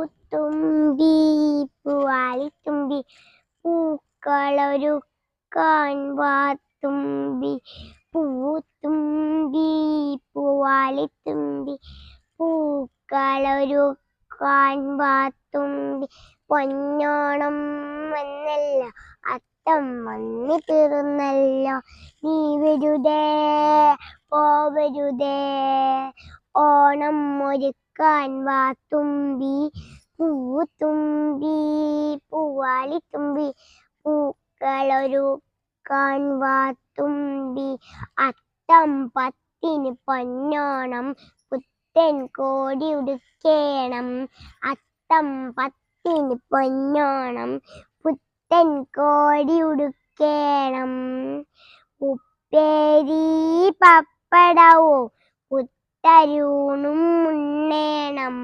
പൂത്തുമ്പി പൂവാലിത്തുമ്പി പൂക്കളൊരുക്കാൻ വാത്തുമ്പി പൂത്തുമ്പി പൂവാലിത്തുമ്പി പൂക്കളൊരുക്കാൻ വാത്തുമ്പി പൊന്നോണം വന്നല്ലോ അത്തം വന്നി തീർന്നല്ലോ നീ വരുതേ പോവരുതേ ഓണം ഒരുക്കാൻ വാത്തുമ്പി പൂത്തുമ്പി പൂവാലിത്തുമ്പി പൂക്കളൊരുക്കാൻ വാത്തുമ്പി അത്തം പത്തിന് പൊന്നോണം പുത്തൻ കോടി ഉടുക്കേണം അത്തം പത്തിന് പൊന്നോണം പുത്തൻ കോടി ഉടുക്കേണം ഉപ്പേരി പപ്പടവും പുത്തരൂണും ഉണ്ണേണം